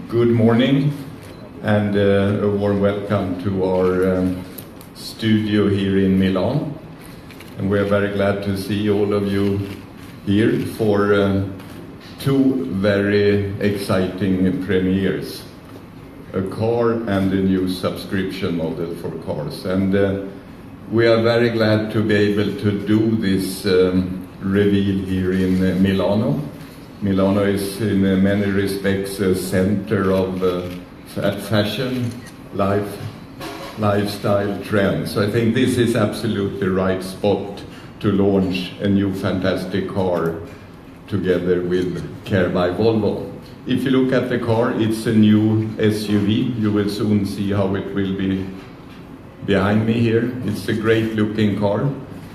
Good morning and a warm welcome to our studio here in Milan. And we are very glad to see all of you here for two very exciting premieres, a car and a new subscription model for cars. And we are very glad to be able to do this reveal here in Milano. Milano is in many respects a center of fashion, lifestyle trends. So I think this is absolutely the right spot to launch a new fantastic car together with Care by Volvo. If you look at the car, it's a new SUV. You will soon see how it will be behind me here. It's a great looking car,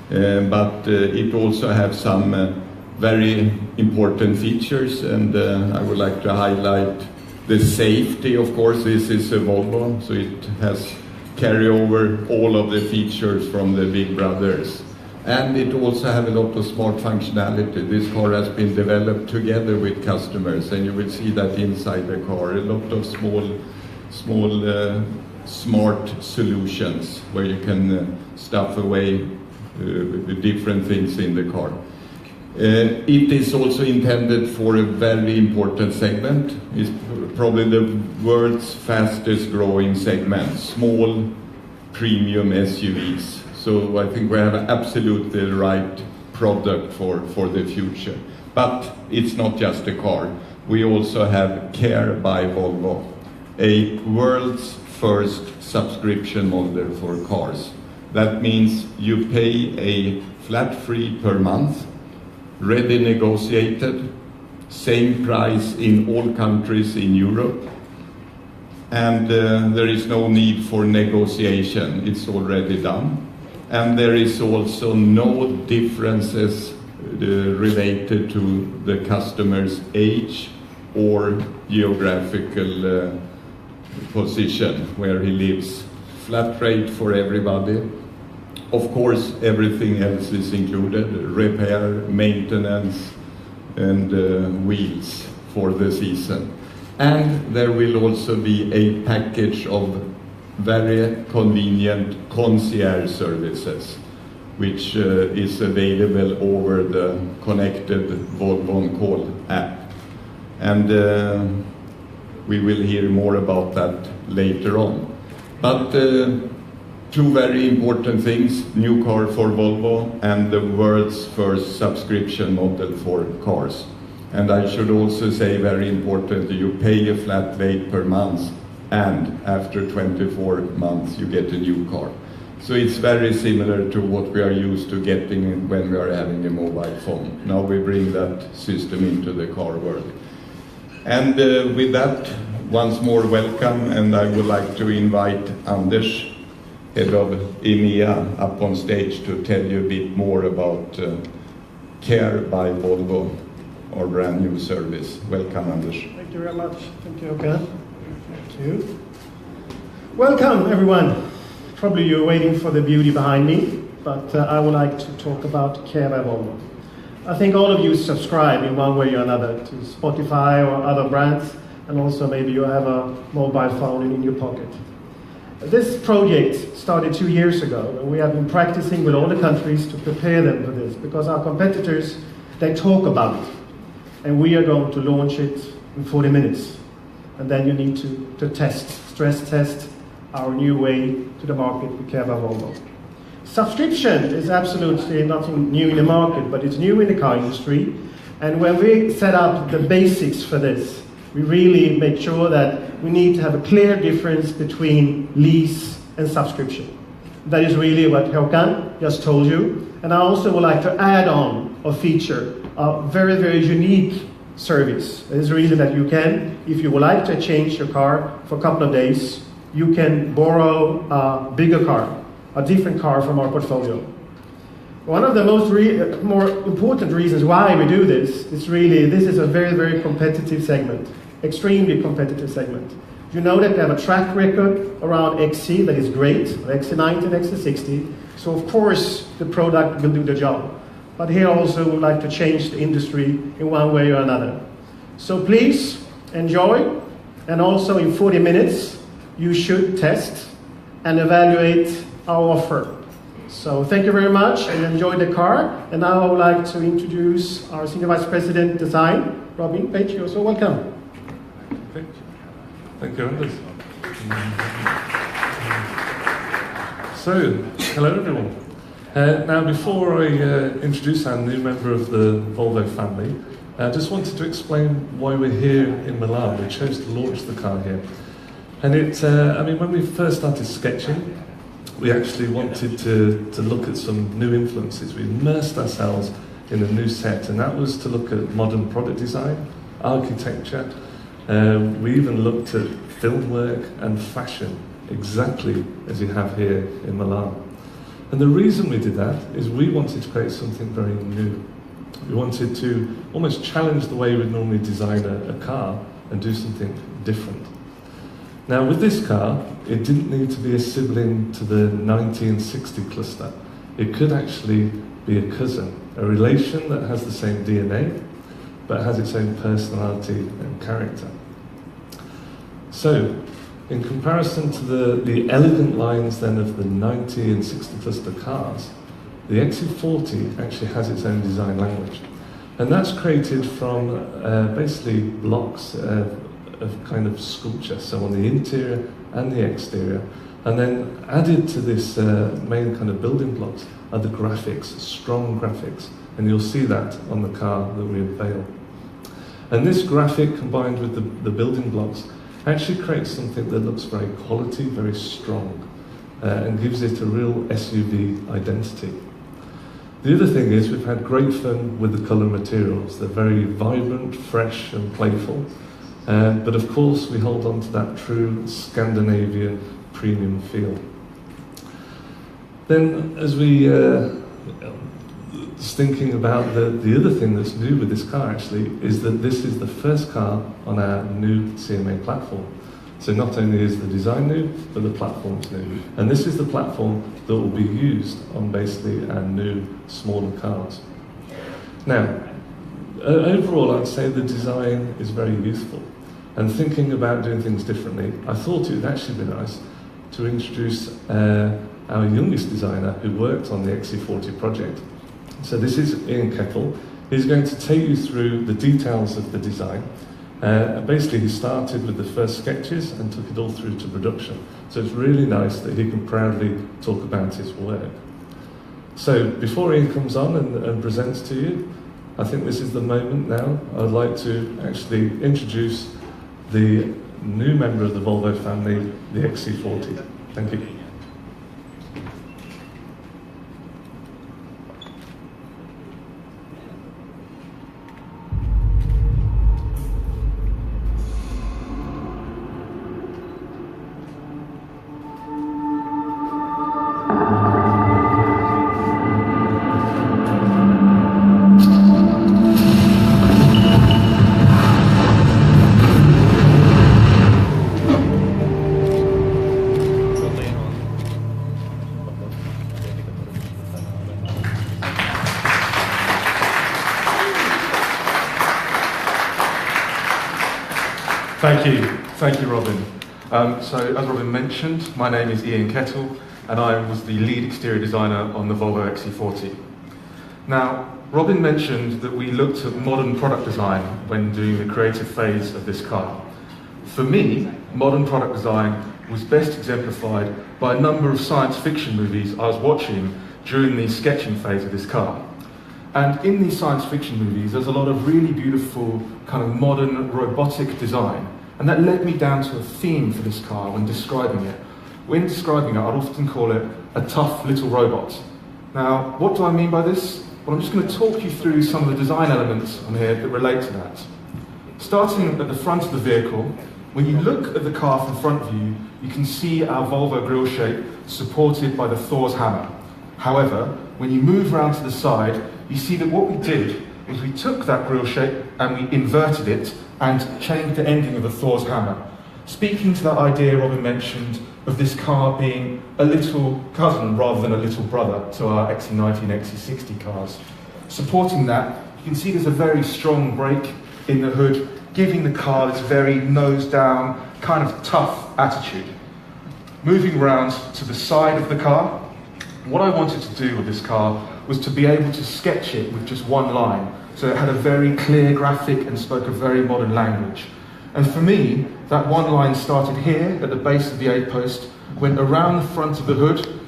but it also has some very important features, and I would like to highlight the safety. Of course, this is a Volvo, so it has carry over all of the features from the big brothers. And it also have a lot of smart functionality. This car has been developed together with customers, and you will see that inside the car, a lot of small smart solutions where you can stuff away different things in the car. It is also intended for a very important segment. It's probably the world's fastest growing segment, small premium SUVs. So I think we have absolutely the right product for the future. But it's not just a car. We also have Care by Volvo, a world's first subscription model for cars. That means you pay a flat fee per month, ready negotiated, same price in all countries in Europe, and there is no need for negotiation, it's already done. And there is also no differences related to the customer's age or geographical position where he lives. Flat rate for everybody. Of course, everything else is included, repair, maintenance, and wheels for the season. And there will also be a package of very convenient concierge services, which is available over the connected Volvo On Call app. And we will hear more about that later on. But two very important things, new car for Volvo and the world's first subscription model for cars. And I should also say, very important, you pay a flat rate per month, and after 24 months you get a new car. So it's very similar to what we are used to getting when we are having a mobile phone. Now we bring that system into the car world. And with that, once more welcome, and I would like to invite Anders, head of EMEA, up on stage to tell you a bit more about Care by Volvo, our brand new service. Welcome, Anders. Thank you very much. Thank you, Håkan. Thank you. Welcome, everyone. Probably you're waiting for the beauty behind me, but I would like to talk about Care by Volvo. I think all of you subscribe in one way or another to Spotify or other brands, and also maybe you have a mobile phone in your pocket. This project started 2 years ago, and we have been practicing with all the countries to prepare them for this, because our competitors, they talk about it, and we are going to launch it in 40 minutes. And then you need to test, stress test our new way to the market with Care by Volvo. Subscription is absolutely nothing new in the market, but it's new in the car industry. And when we set up the basics for this, we really make sure that we need to have a clear difference between lease and subscription. That is really what Håkan just told you. And I also would like to add on or feature a very, very unique service. It is really that you can, if you would like to change your car for a couple of days, you can borrow a bigger car, a different car from our portfolio. One of the more important reasons why we do this is really, this is a very, very competitive segment, extremely competitive segment. You know that we have a track record around XC that is great, XC90 and XC60, so of course the product will do the job. But here also we would like to change the industry in one way or another. So please enjoy, and also in 40 minutes you should test and evaluate our offer. So thank you very much and enjoy the car. And now I would like to introduce our Senior Vice President Design, Robin Page. You're so welcome. Thank you. Thank you, Anders. So, hello everyone. Now before I introduce our new member of the Volvo family, I just wanted to explain why we're here in Milan. We chose to launch the car here. And when we first started sketching, we actually wanted to look at some new influences. We immersed ourselves in a new set, and that was to look at modern product design, architecture. We even looked at film work and fashion, exactly as you have here in Milan. And the reason we did that is we wanted to create something very new. We wanted to almost challenge the way we'd normally design a car and do something different. Now with this car, it didn't need to be a sibling to the 90 and 60 cluster. It could actually be a cousin, a relation that has the same DNA, but has its own personality and character. So, in comparison to the elegant lines then of the 90 and 60 cluster cars, the XC40 actually has its own design language. And that's created from basically blocks of kind of sculpture, so on the interior and the exterior. And then added to this main kind of building blocks are the graphics, strong graphics. And you'll see that on the car that we unveil. And this graphic combined with the building blocks actually creates something that looks very quality, very strong, and gives it a real SUV identity. The other thing is we've had great fun with the colour materials. They're very vibrant, fresh and playful. But of course we hold on to that true Scandinavian premium feel. Then as we just thinking about the other thing that's new with this car actually is that this is the first car on our new CMA platform. So not only is the design new, but the platform's new. And this is the platform that will be used on basically our new smaller cars. Now, overall I'd say the design is very youthful. And thinking about doing things differently, I thought it would actually be nice to introduce our youngest designer who worked on the XC40 project. So this is Ian Kettle. He's going to take you through the details of the design. Basically, he started with the first sketches and took it all through to production. So it's really nice that he can proudly talk about his work. So before Ian comes on and presents to you, I think this is the moment now. I'd like to actually introduce the new member of the Volvo family, the XC40. Thank you. Thank you, Robin. So, as Robin mentioned, my name is Ian Kettle, and I was the lead exterior designer on the Volvo XC40. Now, Robin mentioned that we looked at modern product design when doing the creative phase of this car. For me, modern product design was best exemplified by a number of science fiction movies I was watching during the sketching phase of this car. And in these science fiction movies, there's a lot of really beautiful kind of modern robotic design. And that led me down to a theme for this car when describing it. When describing it, I'd often call it a tough little robot. Now, what do I mean by this? Well, I'm just going to talk you through some of the design elements on here that relate to that. Starting at the front of the vehicle, when you look at the car from front view, you can see our Volvo grille shape supported by the Thor's hammer. However, when you move around to the side, you see that what we did was we took that grille shape and we inverted it and changed the ending of the Thor's hammer. Speaking to that idea Robin mentioned of this car being a little cousin rather than a little brother to our XC90 and XC60 cars. Supporting that, you can see there's a very strong brake in the hood, giving the car this very nose down, kind of tough attitude. Moving around to the side of the car, what I wanted to do with this car was to be able to sketch it with just one line. So it had a very clear graphic and spoke a very modern language. And for me, that one line started here at the base of the A-post, went around the front of the hood,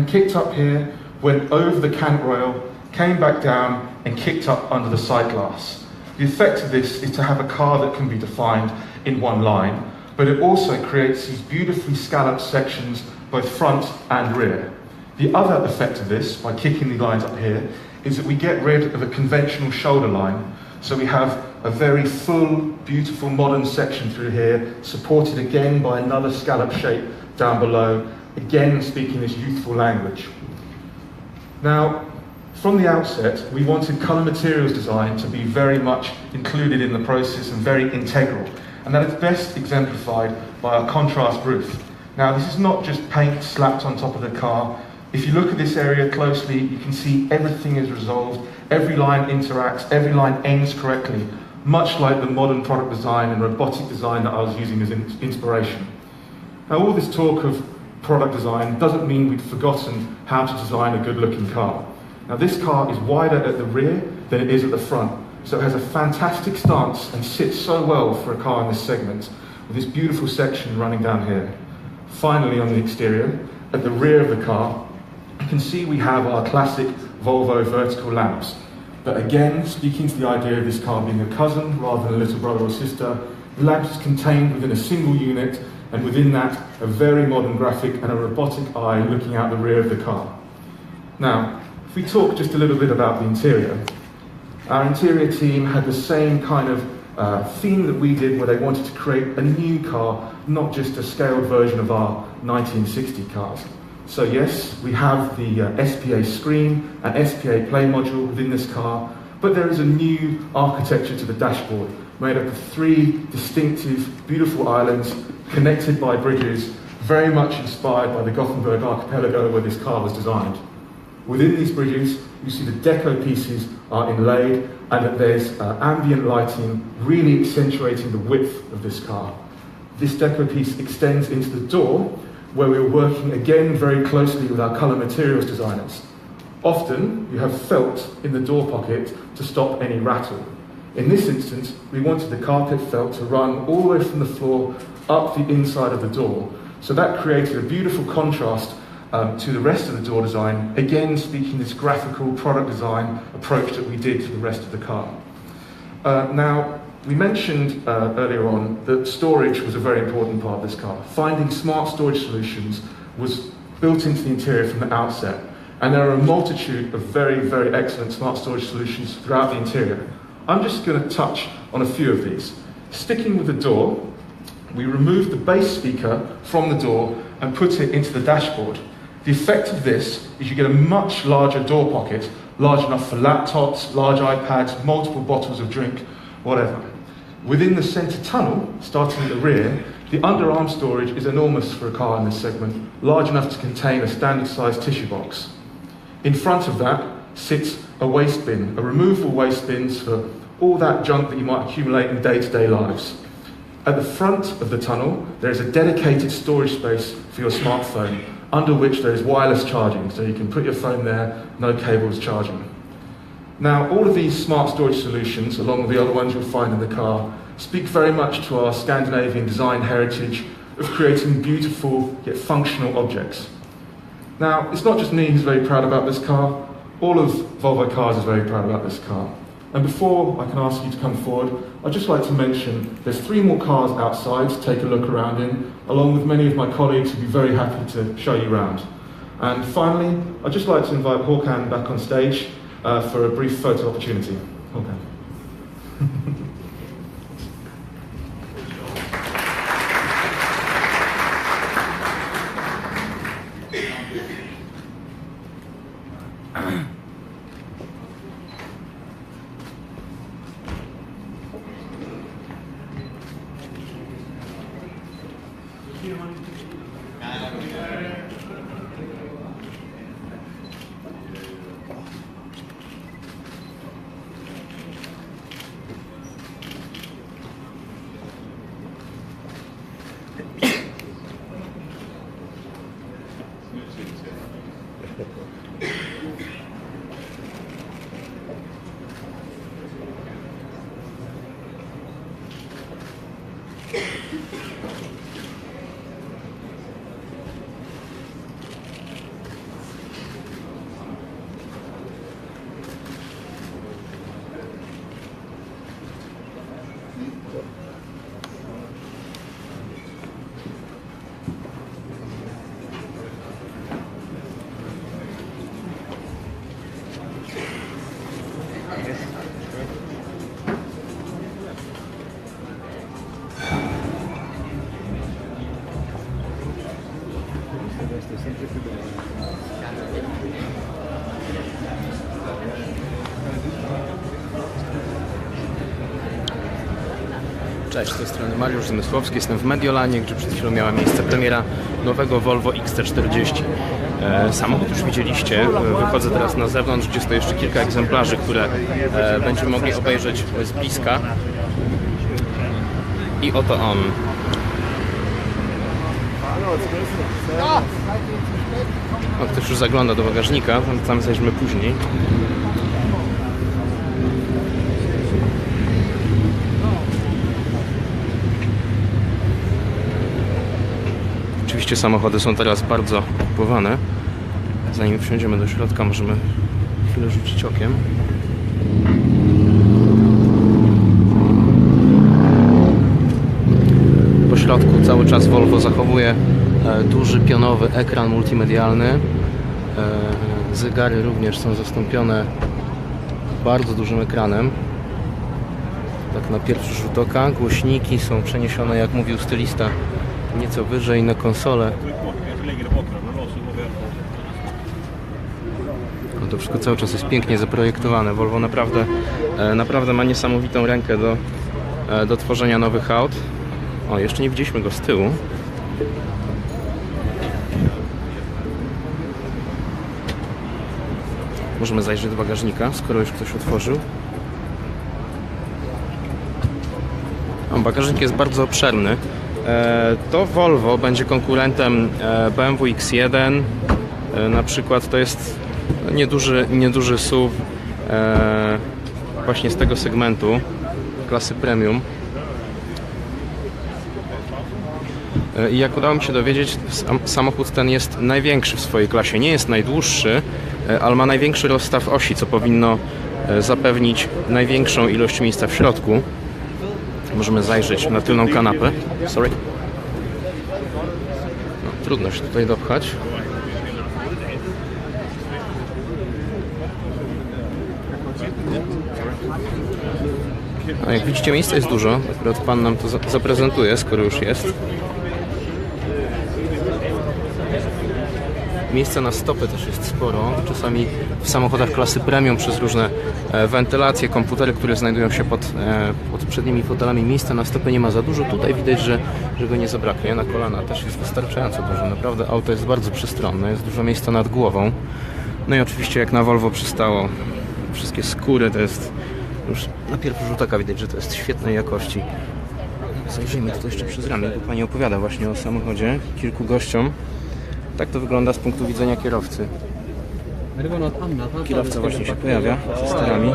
kicked up here, went over the cant rail, came back down and kicked up under the side glass. The effect of this is to have a car that can be defined in one line, but it also creates these beautifully scalloped sections both front and rear. The other effect of this, by kicking the lines up here, is that we get rid of a conventional shoulder line. So we have a very full, beautiful modern section through here, supported again by another scallop shape down below, again speaking this youthful language. Now, from the outset, we wanted colour materials design to be very much included in the process and very integral. And that is best exemplified by our contrast roof. Now, this is not just paint slapped on top of the car. If you look at this area closely, you can see everything is resolved, every line interacts, every line ends correctly, much like the modern product design and robotic design that I was using as inspiration. Now, all this talk of product design doesn't mean we'd forgotten how to design a good-looking car. Now, this car is wider at the rear than it is at the front, so it has a fantastic stance and sits so well for a car in this segment, with this beautiful section running down here. Finally, on the exterior, at the rear of the car, you can see we have our classic Volvo vertical lamps. But again, speaking to the idea of this car being a cousin rather than a little brother or sister, the lamp is contained within a single unit, and within that, a very modern graphic and a robotic eye looking out the rear of the car. Now, if we talk just a little bit about the interior, our interior team had the same kind of theme that we did, where they wanted to create a new car, not just a scaled version of our 1960 cars. So yes, we have the SPA screen and SPA play module within this car, but there is a new architecture to the dashboard, made up of 3 distinctive, beautiful islands connected by bridges, very much inspired by the Gothenburg archipelago where this car was designed. Within these bridges, you see the deco pieces are inlaid, and that there's ambient lighting really accentuating the width of this car. This deco piece extends into the door, where we're working again very closely with our colour materials designers. Often, you have felt in the door pocket to stop any rattle. In this instance, we wanted the carpet felt to run all the way from the floor up the inside of the door. So that created a beautiful contrast to the rest of the door design, again speaking this graphical product design approach that we did to the rest of the car. Now, we mentioned earlier on that storage was a very important part of this car. Finding smart storage solutions was built into the interior from the outset, and there are a multitude of very, very excellent smart storage solutions throughout the interior. I'm just going to touch on a few of these. Sticking with the door, we removed the bass speaker from the door and put it into the dashboard. The effect of this is you get a much larger door pocket, large enough for laptops, large iPads, multiple bottles of drink, whatever. Within the centre tunnel, starting at the rear, the underarm storage is enormous for a car in this segment, large enough to contain a standard-sized tissue box. In front of that sits a waste bin, a removable waste bins for all that junk that you might accumulate in day-to-day lives. At the front of the tunnel, there is a dedicated storage space for your smartphone, under which there is wireless charging, so you can put your phone there, no cables charging. Now, all of these smart storage solutions, along with the other ones you'll find in the car, speak very much to our Scandinavian design heritage of creating beautiful yet functional objects. Now, it's not just me who's very proud about this car, all of Volvo Cars is very proud about this car. And before I can ask you to come forward, I'd just like to mention there's 3 more cars outside to take a look around in, along with many of my colleagues who'd be very happy to show you around. And finally, I'd just like to invite Håkan back on stage for a brief photo opportunity. Håkan. Cześć, z tej strony Mariusz Zmysłowski, jestem w Mediolanie, gdzie przed chwilą miała miejsce premiera nowego Volvo XC40. Samochód już widzieliście, wychodzę teraz na zewnątrz, gdzie stoi jeszcze kilka egzemplarzy, które będziemy mogli obejrzeć z bliska. I oto on. O, ktoś już zagląda do bagażnika, tam zajrzymy później. Oczywiście samochody są teraz bardzo kupowane. Zanim wsiądziemy do środka, możemy chwilę rzucić okiem. Po środku cały czas Volvo zachowuje duży pionowy ekran multimedialny. Zegary również są zastąpione bardzo dużym ekranem. Tak na pierwszy rzut oka. Głośniki są przeniesione, jak mówił stylista, nieco wyżej na konsolę. No to wszystko cały czas jest pięknie zaprojektowane. Volvo naprawdę ma niesamowitą rękę do tworzenia nowych aut. O, jeszcze nie widzieliśmy go z tyłu. Możemy zajrzeć do bagażnika, skoro już ktoś otworzył. O, bagażnik jest bardzo obszerny. To Volvo będzie konkurentem BMW X1. Na przykład to jest nieduży SUV właśnie z tego segmentu klasy premium. I jak udało mi się dowiedzieć, samochód ten jest największy w swojej klasie. Nie jest najdłuższy, ale ma największy rozstaw osi, co powinno zapewnić największą ilość miejsca w środku. Możemy zajrzeć na tylną kanapę. Sorry. No, trudno się tutaj dopchać. A jak widzicie, miejsca jest dużo. Akurat pan nam to zaprezentuje, skoro już jest. Miejsca na stopy też jest sporo. Czasami w samochodach klasy premium przez różne wentylacje, komputery, które znajdują się pod przednimi fotelami, miejsca na stopy nie ma za dużo. Tutaj widać, że go nie zabraknie. Na kolana też jest wystarczająco dużo. Naprawdę auto jest bardzo przestronne, jest dużo miejsca nad głową. No i oczywiście jak na Volvo przystało, wszystkie skóry to jest już na pierwszy rzut oka widać, że to jest świetnej jakości. Zajrzyjmy tutaj jeszcze przez ramię, bo pani opowiada właśnie o samochodzie kilku gościom. Tak to wygląda z punktu widzenia kierowcy. Kierowca właśnie się pojawia ze sterami.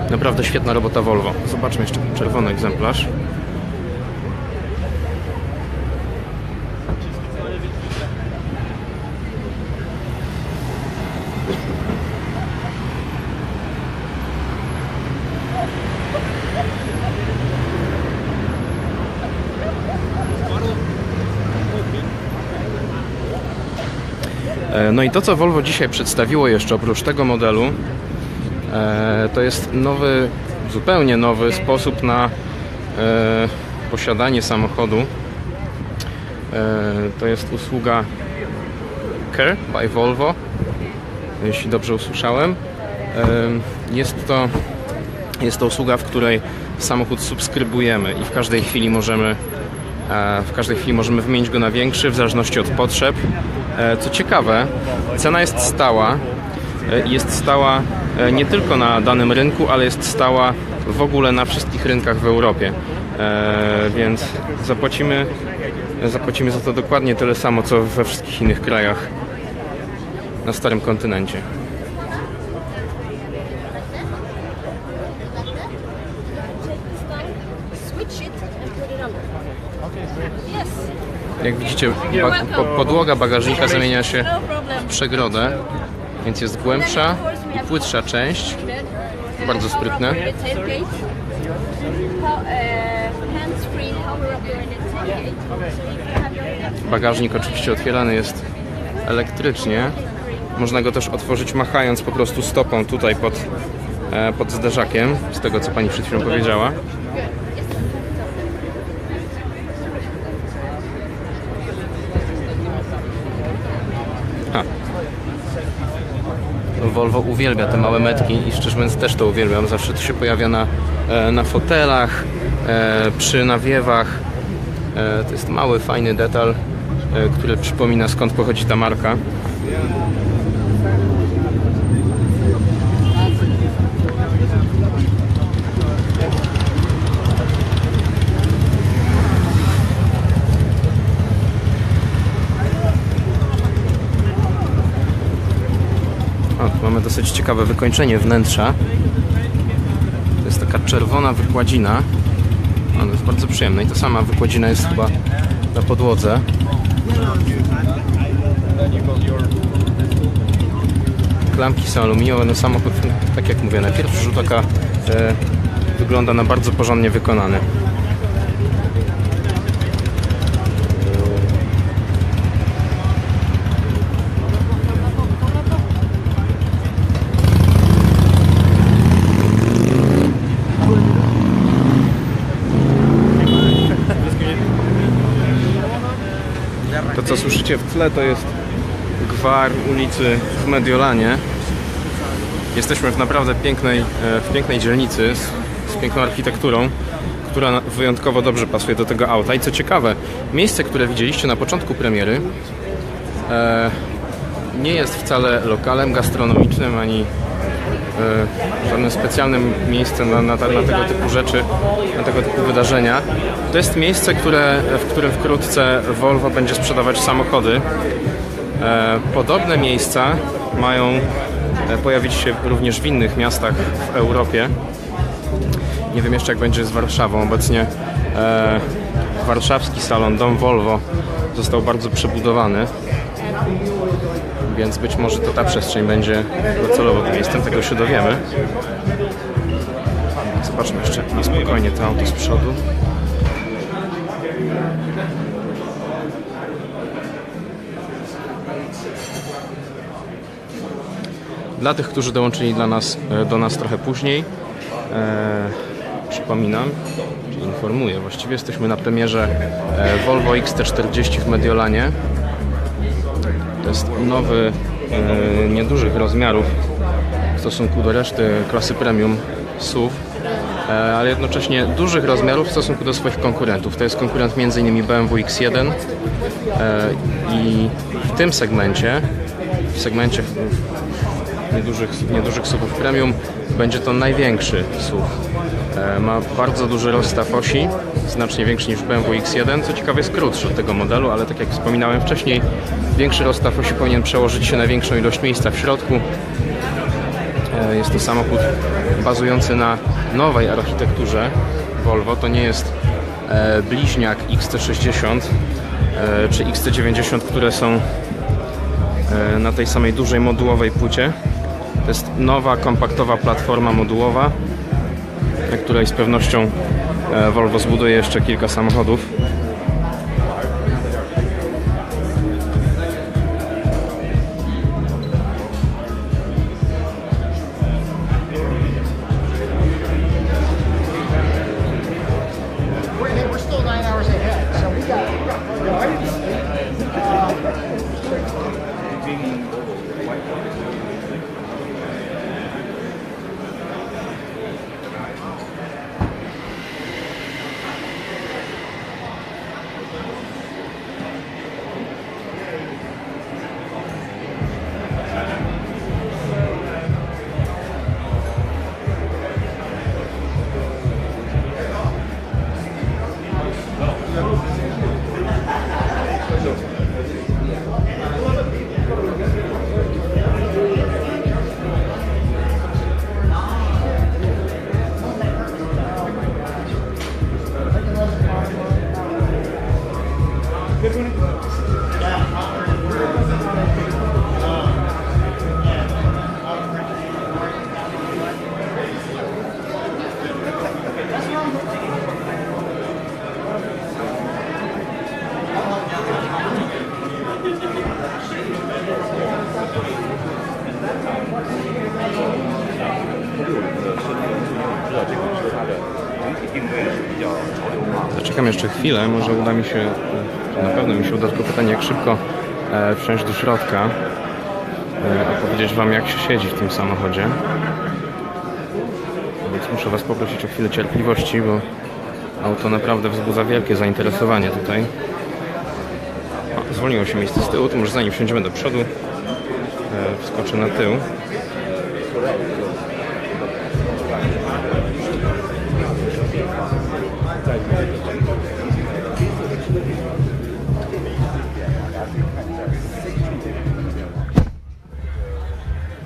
Naprawdę świetna robota Volvo. Zobaczmy jeszcze ten czerwony egzemplarz. No i to, co Volvo dzisiaj przedstawiło jeszcze oprócz tego modelu, to jest nowy, zupełnie nowy sposób na posiadanie samochodu. To jest usługa Care by Volvo, jeśli dobrze usłyszałem. Jest to usługa, w której samochód subskrybujemy i w każdej chwili możemy wymienić go na większy w zależności od potrzeb. Co ciekawe, cena jest stała. Jest stała nie tylko na danym rynku, ale jest stała w ogóle na wszystkich rynkach w Europie. Więc zapłacimy za to dokładnie tyle samo, co we wszystkich innych krajach na starym kontynencie. Jak widzicie, podłoga bagażnika zamienia się w przegrodę, więc jest głębsza i płytsza część. Bardzo sprytne. Bagażnik oczywiście otwierany jest elektrycznie. Można go też otworzyć machając po prostu stopą tutaj pod zderzakiem, z tego co pani przed chwilą powiedziała. Volvo uwielbia te małe metki i szczerze mówiąc też to uwielbiam. Zawsze to się pojawia na fotelach, przy nawiewach. To jest mały, fajny detal, który przypomina, skąd pochodzi ta marka. Mamy dosyć ciekawe wykończenie wnętrza. To jest taka czerwona wykładzina. Ona jest bardzo przyjemna i ta sama wykładzina jest chyba na podłodze. Klamki są aluminiowe, no samochód, tak jak mówię, na pierwszy rzut oka wygląda na bardzo porządnie wykonany. To, co słyszycie w tle, to jest gwar ulicy w Mediolanie. Jesteśmy w naprawdę pięknej dzielnicy z piękną architekturą, która wyjątkowo dobrze pasuje do tego auta. I co ciekawe, miejsce, które widzieliście na początku premiery, nie jest wcale lokalem gastronomicznym ani żadnym specjalnym miejscem na tego typu rzeczy, na tego typu wydarzenia. To jest miejsce, w którym wkrótce Volvo będzie sprzedawać samochody. Podobne miejsca mają pojawić się również w innych miastach w Europie. Nie wiem jeszcze jak będzie z Warszawą. Obecnie warszawski salon Dom Volvo został bardzo przebudowany, więc być może to ta przestrzeń będzie docelowo tym miejscem, tego się dowiemy. Zobaczmy jeszcze na spokojnie to auto z przodu. Dla tych, którzy dołączyli do nas trochę później, przypominam, czy informuję, właściwie jesteśmy na premierze Volvo XC40 w Mediolanie. To jest nowy, niedużych rozmiarów w stosunku do reszty klasy premium SUV, ale jednocześnie dużych rozmiarów w stosunku do swoich konkurentów. To jest konkurent m.in. BMW X1 i w tym segmencie, niedużych SUV-ów premium, będzie to największy SUV. Ma bardzo duży rozstaw osi, znacznie większy niż BMW X1, co ciekawe jest krótszy od tego modelu, ale tak jak wspominałem wcześniej, większy rozstaw osi powinien przełożyć się na większą ilość miejsca w środku. Jest to samochód bazujący na nowej architekturze Volvo. To nie jest bliźniak XC60 czy XC90, które są na tej samej dużej modułowej płycie. To jest nowa, kompaktowa platforma modułowa, na której z pewnością Volvo zbuduje jeszcze kilka samochodów. Zaczekam jeszcze chwilę, może uda mi się, na pewno mi się uda, tylko pytanie jak szybko wsiąść do środka, opowiedzieć Wam jak się siedzi w tym samochodzie. Więc muszę Was poprosić o chwilę cierpliwości, bo auto naprawdę wzbudza wielkie zainteresowanie tutaj. Zwolniło się miejsce z tyłu, to może zanim wsiądziemy do przodu, wskoczę na tył.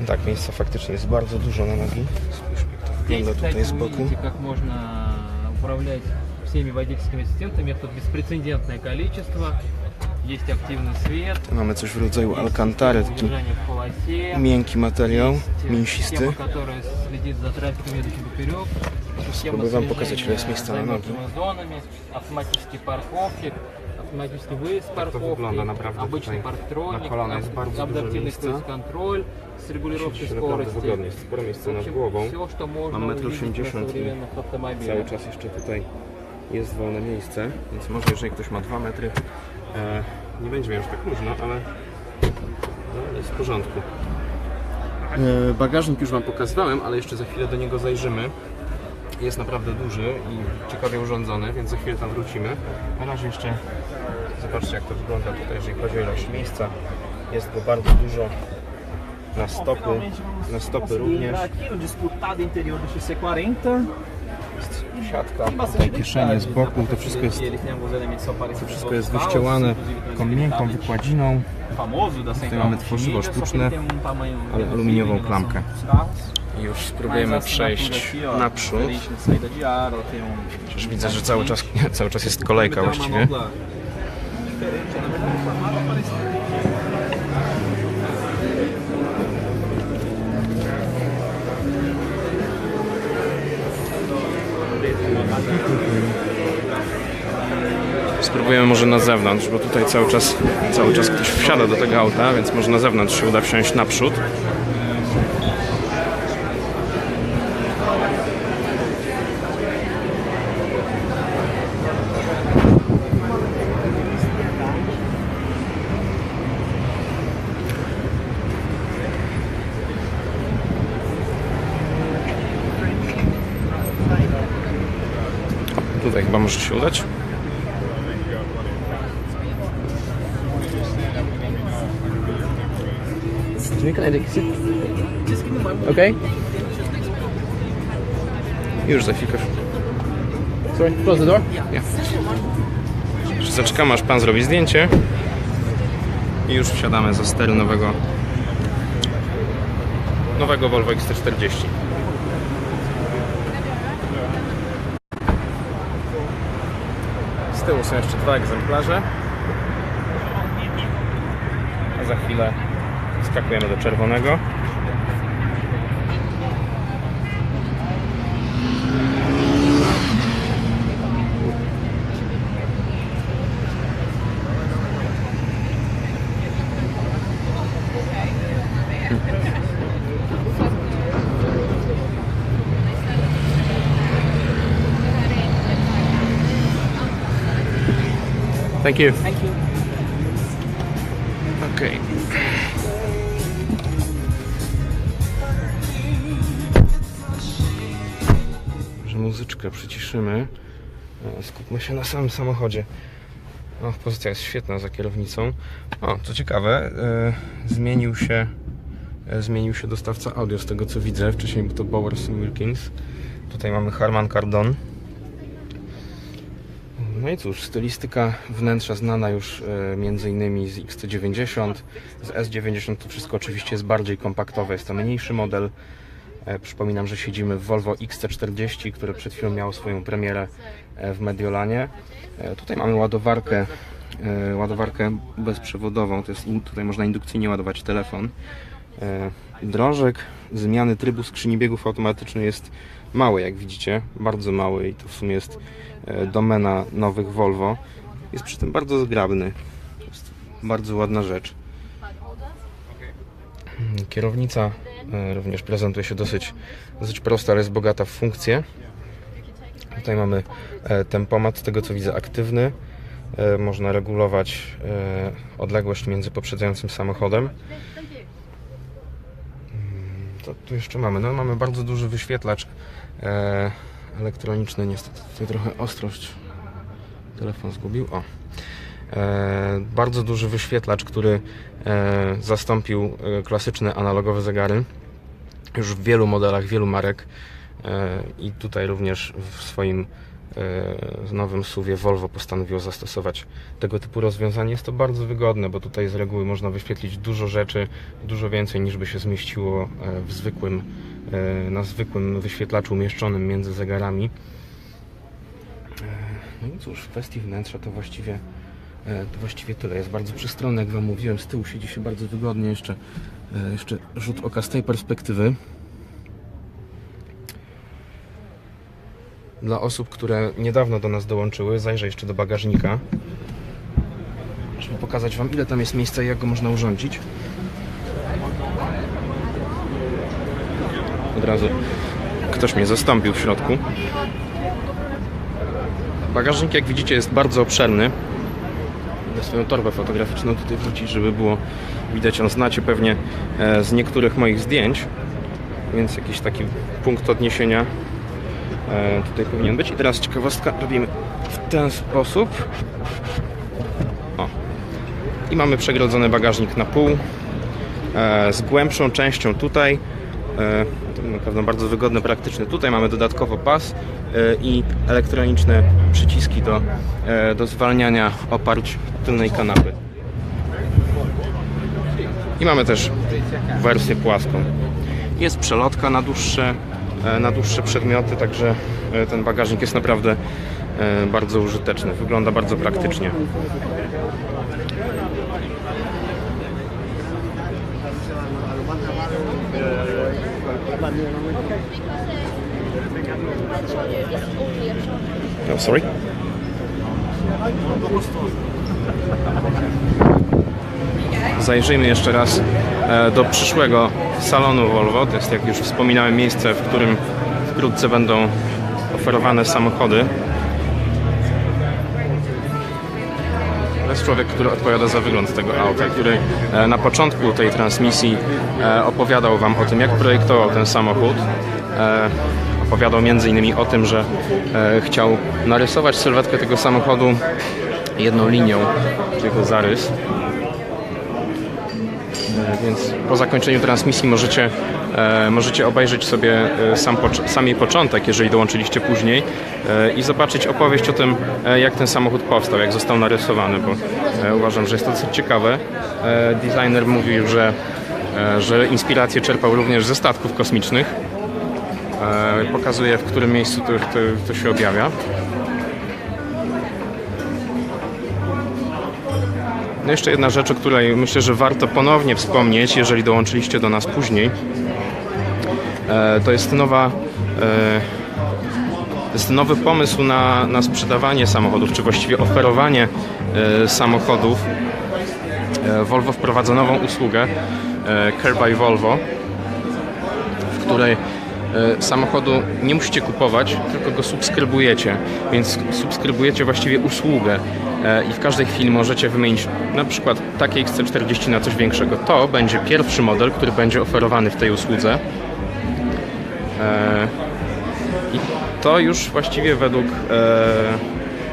Tak, miejsca faktycznie jest bardzo dużo na nogi. Spójrzmy, jak to wygląda tutaj z boku. Как можно управлять всеми водительскими ассистентами. Это беспрецедентное количество. Есть активный свет. Mamy coś w rodzaju alcantary, taki miękki materiał, mięsisty. Система, которая следит за трафиком, едущим поперек. Spróbuję Wam pokazać, ile jest miejsca na nogi. Автоматические парковки. Автоматический выезд с Tak to wygląda парковки. naprawdę Обычный tutaj. парктроник. Na kolana jest bardzo dużo Адаптивный miejsca. круиз-контроль с регулировкой Siedzi się naprawdę скорости. wygodnie, jest sporo miejsca nad głową. Все, что можно Mam увидеть 1,80 на m современных i автомобилях. cały czas jeszcze tutaj jest wolne miejsce, więc może jeżeli ktoś ma 2 metry, nie będzie miał już tak luźno, ale jest w porządku. Bagażnik już Wam pokazywałem, ale jeszcze za chwilę do niego zajrzymy. Jest naprawdę duży i ciekawie urządzony, więc za chwilę tam wrócimy. Na razie jeszcze zobaczcie, jak to wygląda tutaj, jeżeli chodzi o ilość miejsca. Jest go bardzo dużo na stopy również. Siatka, tutaj kieszenie z boku, to wszystko jest wyścielane taką miękką wykładziną. Tutaj mamy tworzywo sztuczne, ale aluminiową klamkę. Już spróbujemy przejść naprzód. Chociaż widzę, że cały czas jest kolejka właściwie. Spróbujemy może na zewnątrz, bo tutaj cały czas ktoś wsiada do tego auta, więc może na zewnątrz się uda wsiąść naprzód. Tutaj chyba może się udać. Okej. Już za chwilkę. Sorry, close the door? Yeah. Jeszcze zaczekamy, aż pan zrobi zdjęcie. I już wsiadamy za ster nowego Volvo XC40. Z tyłu są jeszcze 2 egzemplarze. A za chwilę skakujemy do czerwonego. Thank you. Thank you. Okay. Może muzyczkę przyciszymy. Skupmy się na samym samochodzie. O, pozycja jest świetna za kierownicą. O, co ciekawe, zmienił się dostawca audio z tego co widzę. Wcześniej był to Bowers & Wilkins. Tutaj mamy Harman Kardon. No i cóż, stylistyka wnętrza znana już między innymi z XC90, z S90 to wszystko oczywiście jest bardziej kompaktowe, jest to mniejszy model. Przypominam, że siedzimy w Volvo XC40, które przed chwilą miało swoją premierę w Mediolanie. Tutaj mamy ładowarkę bezprzewodową, tutaj można indukcyjnie ładować telefon. Drążek zmiany trybu skrzyni biegów automatycznej jest mały, jak widzicie, bardzo mały i to w sumie jest domena nowych Volvo. Jest przy tym bardzo zgrabny. To jest bardzo ładna rzecz. Kierownica również prezentuje się dosyć prosta, ale jest bogata w funkcje. Tutaj mamy tempomat, z tego co widzę aktywny. Można regulować odległość między poprzedzającym samochodem. Co tu jeszcze mamy? No, mamy bardzo duży wyświetlacz elektroniczny, niestety tutaj trochę ostrość telefon zgubił. O. Bardzo duży wyświetlacz, który zastąpił klasyczne analogowe zegary już w wielu modelach, wielu marek i tutaj również w swoim nowym SUV-ie Volvo postanowiło zastosować tego typu rozwiązanie. Jest to bardzo wygodne, bo tutaj z reguły można wyświetlić dużo rzeczy, dużo więcej niż by się zmieściło na zwykłym wyświetlaczu umieszczonym między zegarami. No i cóż, w kwestii wnętrza to właściwie tyle. Jest bardzo przystronny, jak Wam mówiłem, z tyłu siedzi się bardzo wygodnie. Jeszcze rzut oka z tej perspektywy. Dla osób, które niedawno do nas dołączyły, zajrzę jeszcze do bagażnika, żeby pokazać Wam, ile tam jest miejsca i jak go można urządzić. Od razu ktoś mnie zastąpił w środku. Bagażnik, jak widzicie, jest bardzo obszerny. Będę swoją torbę fotograficzną tutaj wrzucić, żeby było widać. On znacie pewnie z niektórych moich zdjęć, więc jakiś taki punkt odniesienia tutaj powinien być. I teraz ciekawostka, robimy w ten sposób. O. I mamy przegrodzony bagażnik na pół z głębszą częścią tutaj. To na pewno bardzo wygodny, praktyczny. Tutaj mamy dodatkowo pas i elektroniczne przyciski do zwalniania oparć tylnej kanapy. I mamy też wersję płaską. Jest przelotka na dłuższe przedmioty, także ten bagażnik jest naprawdę bardzo użyteczny. Wygląda bardzo praktycznie. Oh, sorry. Zajrzyjmy jeszcze raz do przyszłego salonu Volvo. To jest, jak już wspominałem, miejsce, w którym wkrótce będą oferowane samochody. To jest człowiek, który odpowiada za wygląd tego auta, który na początku tej transmisji opowiadał Wam o tym, jak projektował ten samochód. Opowiadał m.in. o tym, że chciał narysować sylwetkę tego samochodu jedną linią, jego zarys. Więc po zakończeniu transmisji możecie obejrzeć sobie sam jej początek, jeżeli dołączyliście później, i zobaczyć opowieść o tym, jak ten samochód powstał, jak został narysowany, bo uważam, że jest to dosyć ciekawe. Designer mówił, że inspirację czerpał również ze statków kosmicznych. Pokazuje, w którym miejscu to się objawia. No jeszcze jedna rzecz, o której myślę, że warto ponownie wspomnieć, jeżeli dołączyliście do nas później. To jest nowy pomysł na sprzedawanie samochodów, czy właściwie oferowanie samochodów. Volvo wprowadza nową usługę Care by Volvo, w której samochodu nie musicie kupować, tylko go subskrybujecie, więc subskrybujecie właściwie usługę i w każdej chwili możecie wymienić na przykład takie XC40 na coś większego. To będzie pierwszy model, który będzie oferowany w tej usłudze i to już właściwie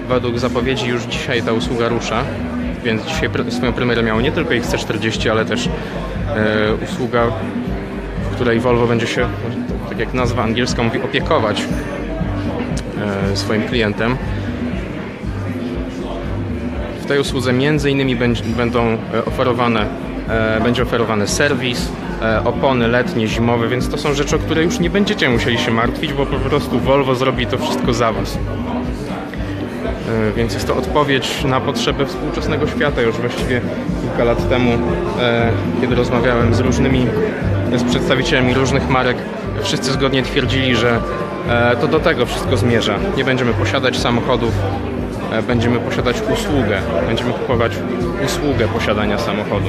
według zapowiedzi już dzisiaj ta usługa rusza, więc dzisiaj swoją premierę miało nie tylko XC40, ale też usługa, w której Volvo będzie się, tak jak nazwa angielska mówi, opiekować swoim klientem. W tej usłudze między innymi będzie oferowany serwis, opony letnie, zimowe, więc to są rzeczy, o które już nie będziecie musieli się martwić, bo po prostu Volvo zrobi to wszystko za Was. Więc jest to odpowiedź na potrzeby współczesnego świata. Już właściwie kilka lat temu, kiedy rozmawiałem z przedstawicielami różnych marek, wszyscy zgodnie twierdzili, że to do tego wszystko zmierza. Nie będziemy posiadać samochodów, będziemy posiadać usługę. Będziemy kupować usługę posiadania samochodu.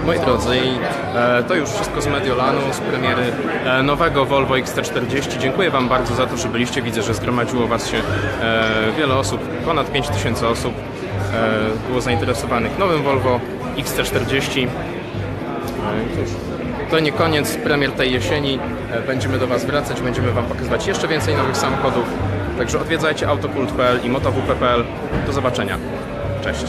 Moi drodzy, to już wszystko z Mediolanu, z premiery nowego Volvo XC40. Dziękuję Wam bardzo za to, że byliście. Widzę, że zgromadziło Was się wiele osób, ponad 5000 osób było zainteresowanych nowym Volvo XC40. To nie koniec premier tej jesieni. Będziemy do Was wracać, będziemy Wam pokazywać jeszcze więcej nowych samochodów. Także odwiedzajcie autokult.pl i motow.pl. Do zobaczenia. Cześć.